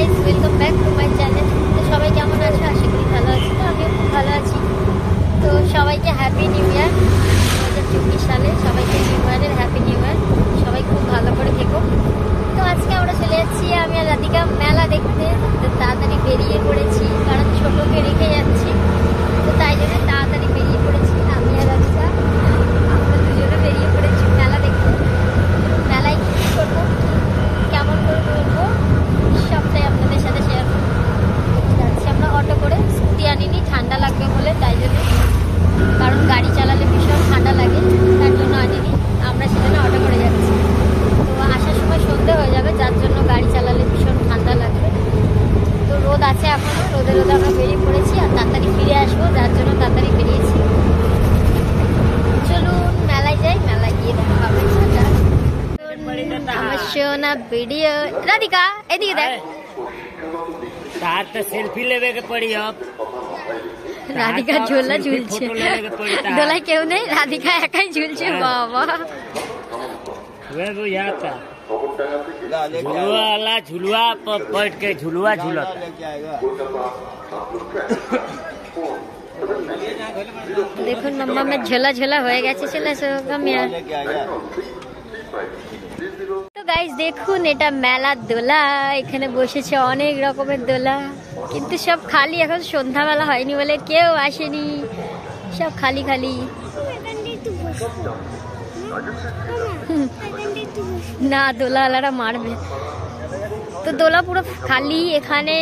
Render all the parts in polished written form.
Guys, welcome back to my channel. তো সবাই কেমন আছো? আশা করি ভালো আছি। তো আমিও খুব ভালো আছি। তো সবাইকে হ্যাপি নিউ ইয়ার 2024 সালে। সবাইকে নিউ ইয়ারের হ্যাপি নিউ ইয়ার। সবাই খুব ভালো করে থেকো। তো আজকে আমরা চলে যাচ্ছি আমি আর রাধিকা মেলা দেখতে। তো তাড়াতাড়ি বেরিয়ে পড়েছি, কারণ ছোটোকে রেখে যাচ্ছি। তো তাই জন্য তাড়াতাড়ি বেরিয়ে পড়েছি আমি আর রাধিকা। আমরা দুজনে বেরিয়ে পড়েছি মেলা দেখতে। মেলায় কী করবো, কেমন করে করবো, সবটাই আপনাদের সাথে শেয়ার করবো। যাচ্ছি আমরা অটো করে, স্কুটি আনিনি, ঠান্ডা লাগবে বলে, তাই জন্য, কারণ গাড়ি চালালে ভীষণ ঠান্ডা লাগে, তার জন্য আনিনি। আমরা সেখানে অটো করে যাচ্ছি। তো আসার সময় সন্ধে হয়ে যাবে, যার জন্য গাড়ি চালালে ভীষণ ঠান্ডা লাগবে। তো রোদ আছে এখনও, রোদে আমরা বেরিয়ে পড়েছি আর তাড়াতাড়ি ফিরে আসবো, যার জন্য তাড়াতাড়ি বেরিয়েছি। চলুন মেলায় যাই, মেলায় গিয়ে দেখা হবে। আমার সোনা ভিডিও। রাধিকা এদিকে দেখ, तार तो सेल्फी लेवे के पड़ी अब। রাধিকা ঝোলা ঝুলছে, দোলায় কেউ নেই, রাধিকা একাই ঝুলছে। বাবা वे वो यहाँ था झुलुआ वाला, झुलुआ पर बैठ के झुलुआ झूलता। দেখুন মাম্মা में ঝোলা ঝোলা হয়ে গেছে। চলে এসো কামিয়া। তো গাইস দেখুন, এটা মেলার দোলা। এখানে বসেছে অনেক রকমের দোলা, কিন্তু সব খালি। এখন সন্ধ্যাবেলা হয়নি বলে কেউ আসেনি, সব খালি খালি। না, দোলাওয়ালারা মারবে। তো দোলা পুরো খালি এখানে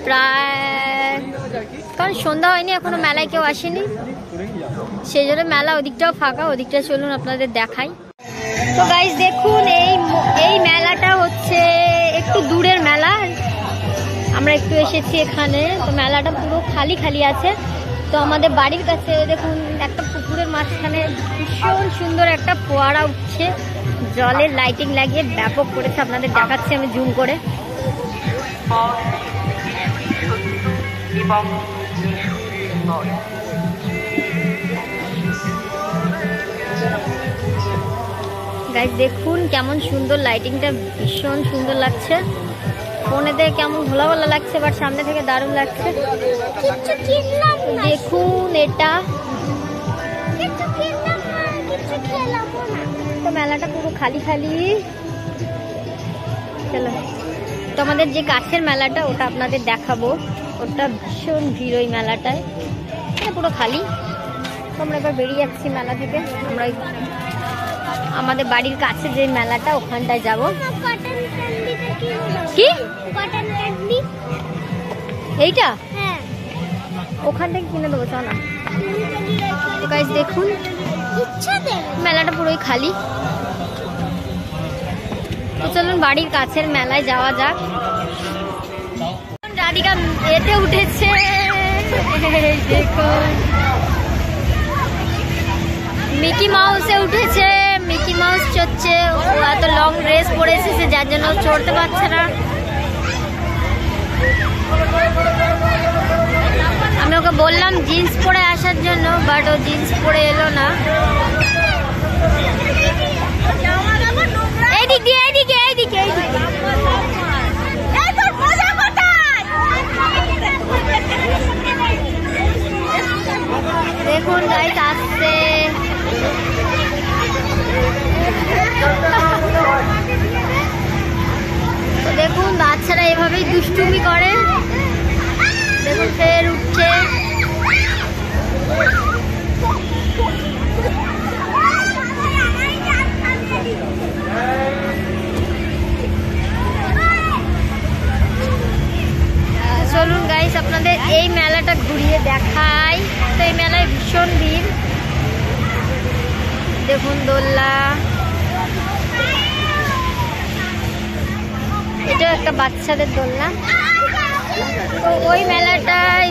প্রায়, কারণ সন্ধ্যা হয়নি এখনো, মেলায় কেউ আসেনি, সেই জন্য মেলা ওদিকটাও ফাঁকা। ওদিকটা চলুন আপনাদের দেখাই। তো গাইস দেখুন, এই মেলাটা হচ্ছে একটু দূরের মেলা। আমরা একটু এসেছি এখানে, তো মেলাটা পুরো খালি খালি আছে। তো আমাদের বাড়ির কাছে দেখুন, একটা পুকুরের মাঝখানে ভীষণ সুন্দর একটা ফোয়ারা উঠছে, জলের লাইটিং লাগিয়ে ব্যাপক করেছে। আপনাদের দেখাচ্ছি আমি জুম করে। গাইস দেখুন কেমন সুন্দর লাইটিংটা, ভীষণ সুন্দর লাগছে। ফোনেতে কেমন ভোলা ভোলা লাগছে, বাট সামনে থেকে দারুণ লাগছে। দেখুন এটা, তো মেলাটা পুরো খালি খালি। চলো, তো আমাদের যে কাছের মেলাটা, ওটা আপনাদের দেখাবো। ওটা ভীষণ ভিড় ওই মেলাটায়, পুরো খালি। তো আমরা এবার বেরিয়ে যাচ্ছি মেলা থেকে। আমরা আমাদের বাড়ির কাছে যে মেলাটা, ওখানটায় যাব। কি এইটা? ওখান থেকে কিনে দেবো, চল না। তো গাইস দেখুন, মেলাটা পুরোই খালি। তো চলুন বাড়ির কাছের মেলায় যাওয়া যাক। রাধিকা এতে উঠেছে, দেখুন মিকি মাউসে উঠেছে। মিকি মাউস চড়ছে। ও এত লং ড্রেস পরে এসেছে, যার জন্য চড়তে পারছে না। আমি ওকে বললাম জিন্স পরে আসার জন্য, বাট ও জিন্স পরে এলো না। এইদিক দিয়ে, এইদিকে, এইদিকে, এইদিকে। দেখুন গাইস আসছে। তো দেখুন বাচ্চারা এভাবেই দুষ্টুমি করে। দেখুন ফের উঠছে। চলুন গাইস আপনাদের এই মেলাটা ঘুরিয়ে দেখাই। তো এই মেলায় ভীষণ ভিড়। দেখুন দোলনা, এটা একটা বাচ্চাদের দোলনা। তো ওই মেলাটায়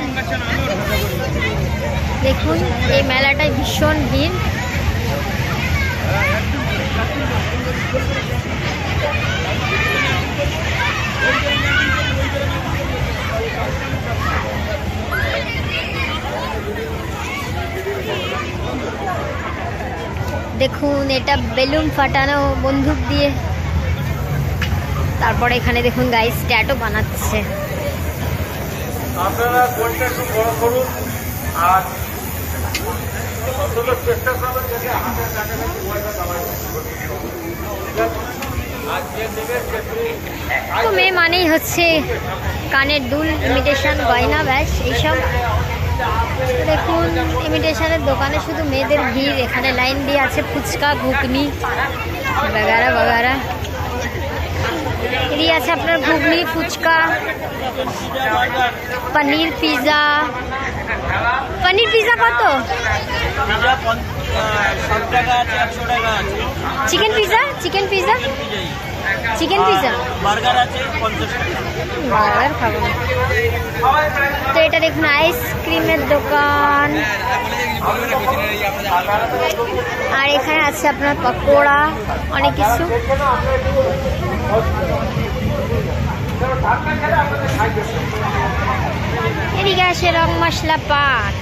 দেখুন, এই মেলাটায় ভীষণ ভিড়। দেখুন এটা বেলুন ফাটানো বন্দুক দিয়ে। তারপরে এখানে দেখুন গাইস ট্যাটু বানাচ্ছে। আপনারা কোনটা একটু বড় করুন আর অন্তত চেষ্টা করবেন যাতে হাতের কাছাকাছি ওয়াইটা দাবাই তো মেয়ে মানেই হচ্ছে কানের দুল, ইমিটেশন, গয়না, ব্যাস এইসব। দেখুন ইমিটেশনের দোকানে শুধু মেয়েদের ভিড়। এখানে লাইন দিয়ে আছে ফুচকা, ঘুগনি বাগারা বাগারা। এদিকে আছে আপনার ঘুগনি, ফুচকা, পনির পিজা। পনির পিজা কত? Chicken pizza, chicken pizza, chicken pizza. Burger আছে 50 টাকা। বার্গার খাবো না। তো এটা দেখুন আইসক্রিমের দোকান। আর এখানে আছে আপনার পকোড়া, অনেক কিছু। এদিকে আছে রং মশলা পান।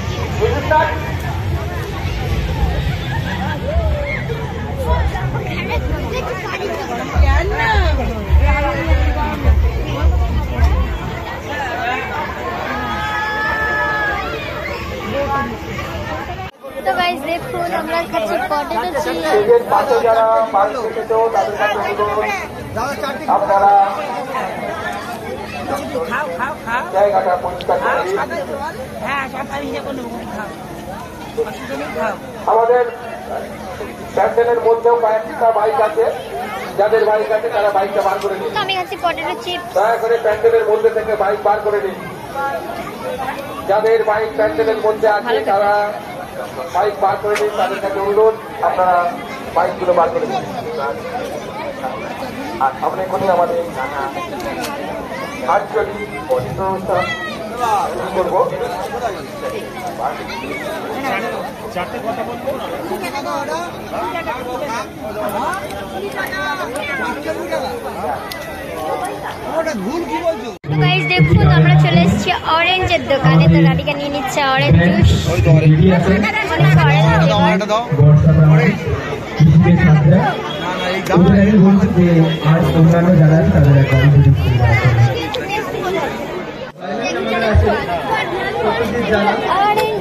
তো গাইস দেখুন আমরা খাচ্ছি পটেটো চিপস। আমাদের প্যান্ডেলের মধ্যেও কয়েকটা বাইক আছে, যাদের বাইক আছে তারা বাইকটা বার করে নিন। আমি খাচ্ছি পটেটো চিপস। দয়া করে প্যান্ডেলের মধ্যে থেকে বাইক বার করে নিন। যাদের বাইক প্যান্ডেলের মধ্যে আছে তারা বাইক বার করে নিন। তাদের কাছে অনুরোধ আপনারা বাইকগুলো বার করে নিন। আর আমরা এখনই আমাদের আঞ্চলিক অনুষ্ঠান করবো। চারটে কথা বলবো। দেখুন আমরা চলে এসেছি অরেঞ্জের দোকানে। তো রাধিকা নিয়ে নিচ্ছে অরেঞ্জ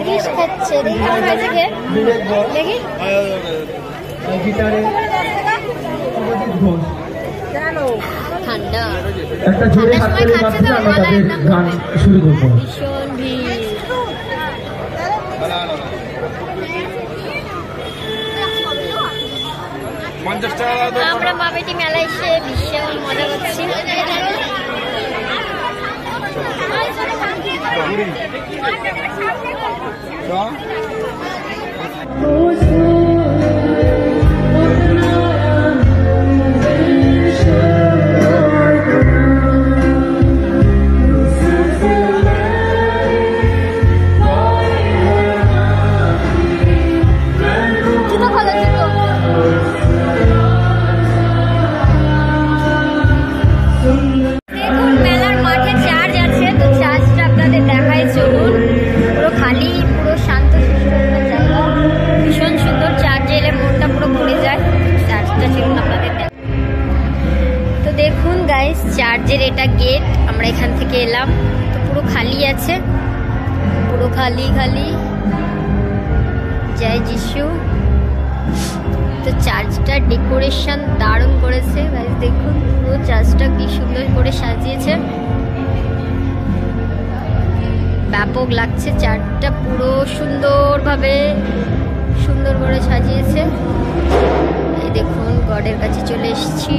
জুস খাচ্ছে। দেখি ঠান্ডা একটা জোরে হাত তালি বাজছে, আমরা তাদের গান শুরু করবো। ভীষণ ভিড়। আমরা মা বেটি মেলায় এসে ভীষণ মজা করছি। চার্চের এটা গেট। আমরা এখান থেকে এলাম তো পুরো খালি আছে, পুরো খালি খালি। জয় যিশু। তো চার্চটার ডেকোরেশন দারুণ করেছে গাইস। দেখুন পুরো চার্চটা কি সুন্দর করে সাজিয়েছে, ব্যাপক লাগছে। চার্চটা পুরো সুন্দরভাবে সুন্দর করে সাজিয়েছে। এই দেখুন গডের কাছে চলে এসেছি।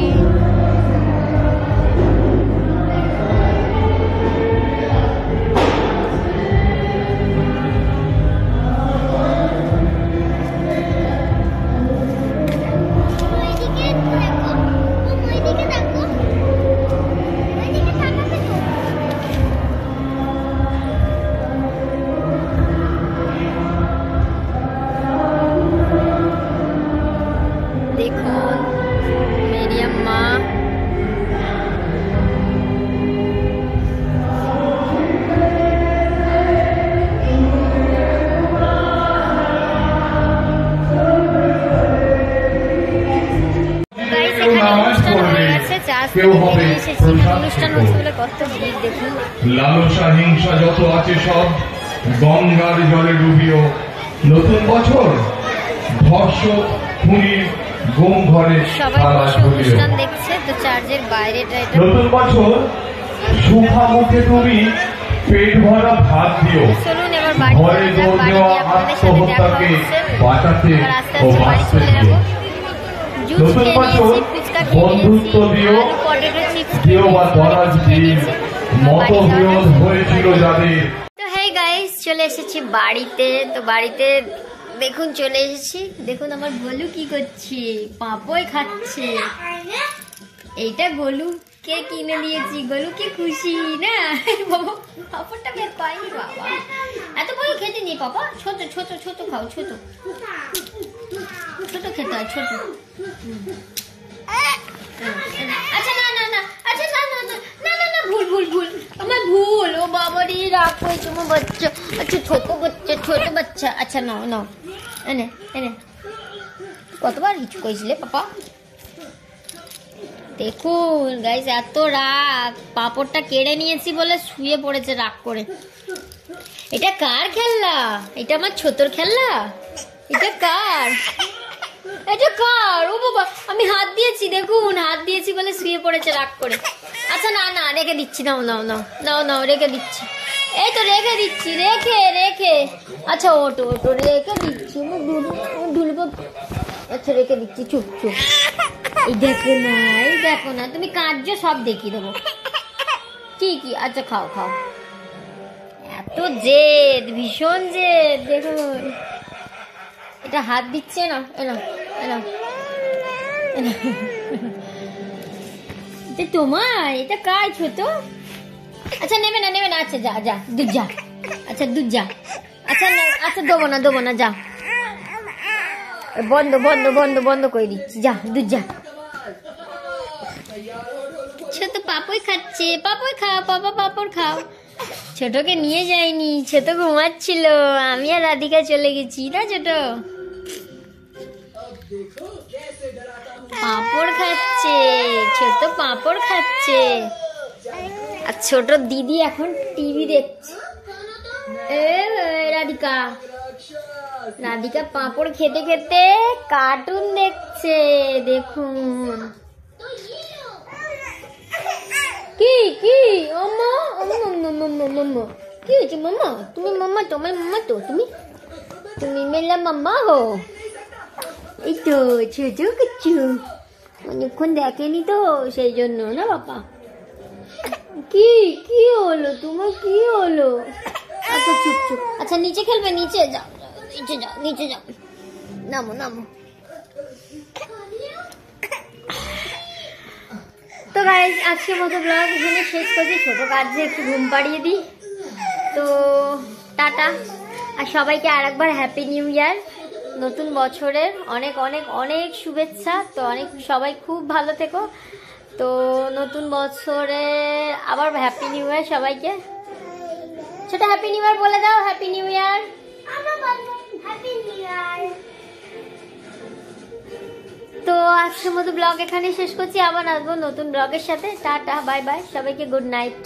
দেখুন মেরি আম্মা কেউ হবে অনুষ্ঠান হচ্ছে বলে কত ভিড় দেখুন। লালসা হিংসা যত আছে সব গঙ্গার জলে ডুবিও। নতুন বছর ধর্ষক খুনি গুম ঘরে সবাই তালাশ বসে করিও। অনুষ্ঠান দেখছে তো চার্চের বাইরেটা এটা। নতুন বছর সুখা মুখে তুমি পেট ভরা ভাত দিও। চলুন এবার বাড়ি ঘরে যাওয়া যাক, দৌড় বাড়ি দেওয়া গিয়ে আপনাদের সাথে দেখা আত্মহত্যাকে হচ্ছে। বাঁচাতে এবার আস্তে ও আস্তে বাড়ি বাঁচতে চলে দিও। যাবো। জুস নতুন খেয়ে বছর নিয়েছি, ফুচকা খেয়ে বন্ধুত্ব নিয়েছি, দিও, আলু পটেটো চিপস কেউ বা দরাজ খেয়ে দিন নিয়েছি। বাড়ি যাওয়া মতবিরোধ যাক। হয়েছিল যাদের। তো হেই গাইস, চলে এসেছি বাড়িতে। তো বাড়িতে দেখুন চলে এসেছি। দেখুন আমার গোলু কি করছে, পাপই খাচ্ছে। এইটা গোলু কে কিনে দিয়েছি, গোলু কি খুশি না? বাবা পাপড়টা বের পাইনি বাবা, এত বড় খেতে নেই পাপা, ছোট ছোট ছোট খাও, ছোট ছোট খেতে হয়, ছোট। আচ্ছা না না না, আচ্ছা না না না না না না, ভুল ভুল ভুল, আমার ভুল। ও বাবা রে, রাগ করেছে আমার বাচ্চা। আচ্ছা ছোট বাচ্চা, আচ্ছা নাও নাও, এনে এনে। কতবার কিছু কইছিলে পাপা? দেখুন গাইস, এত রাগ, পাপড়টা কেড়ে নিয়েছি বলে শুয়ে পড়েছে রাগ করে। এটা কার খেলনা? এটা আমার ছোটর খেলনা। এটা কার? এটা কার? ও বাবা, আমি হাত দিয়েছি, দেখুন হাত দিয়েছি বলে শুয়ে পড়েছে রাগ করে। আচ্ছা না না, রেখে দিচ্ছি, নাও নাও নাও নাও নাও, রেখে দিচ্ছি। এই তো রেখে দিচ্ছি, রেখে রেখে। আচ্ছা ওটো ওটো, রেখে দিচ্ছি, ঢুলবো। আচ্ছা রেখে দিচ্ছি, চুপ চুপ। এই দেখো না, এই দেখো না, তুমি কার্য সব দেখিয়ে দেবো। কি কি? আচ্ছা খাও খাও। এত জেদ, ভীষণ জেদ, দেখুন। এটা হাত দিচ্ছে না, এনা এনা। এটা তোমার? এটা কার ছোট? আচ্ছা নেবে না নেবে না, আচ্ছা যা যা, দুধ যা। আচ্ছা দুধ যা। আচ্ছা আচ্ছা দেবো না যা। বন্ধ বন্ধ বন্ধ বন্ধ করে দিচ্ছি, যা দুধ যা। ছোট পাপড় খাচ্ছে, পাপড় খাও পাপা, পাপড় খাও। ছোটকে নিয়ে যাইনি, ছোট ঘুমাচ্ছিল, আমি আর রাধিকা চলে গেছি না। ছোট পাপড় খাচ্ছে, ছোট পাপড় খাচ্ছে। আর ছোট দিদি এখন টিভি দেখছে। রাধিকা রাধিকা পাপড় খেতে খেতে কার্টুন দেখছে, দেখুন। কি কি মাম্মা, মাম্মা কি হয়েছে মাম্মা? তুমি মাম্মা, তোমার মাম্মা তো তুমি মেলা মাম্মা হো। এই তো ছোট কিচ্ছু অনেকক্ষণ দেখেনি তো, সেই জন্য না বাবা। কি কি হলো তোমার, কি হলো? আচ্ছা চুপ চুপ। আচ্ছা নিচে খেলবে, নিচে যাও, নিচে যাও, নিচে যাও, নামো নামো। তো গাইস, আজকের মতো ব্লগ এখানে শেষ করছি। ছোট কাজে একটু ঘুম পাড়িয়ে দিই। তো টাটা, আর সবাইকে আরেকবার হ্যাপি নিউ ইয়ার, নতুন বছরের অনেক অনেক অনেক শুভেচ্ছা। তো সবাই খুব ভালো থেকো। তো নতুন বছরে আবার হ্যাপি নিউ ইয়ার সবাইকে। সেটা হ্যাপি নিউ ইয়ার বলে দাও, হ্যাপি নিউ ইয়ার। তো আজকের মতো ব্লগ এখানে শেষ করছি, আবার আসবো নতুন ব্লগের সাথে। টাটা, বাই বাই, সবাইকে গুড নাইট।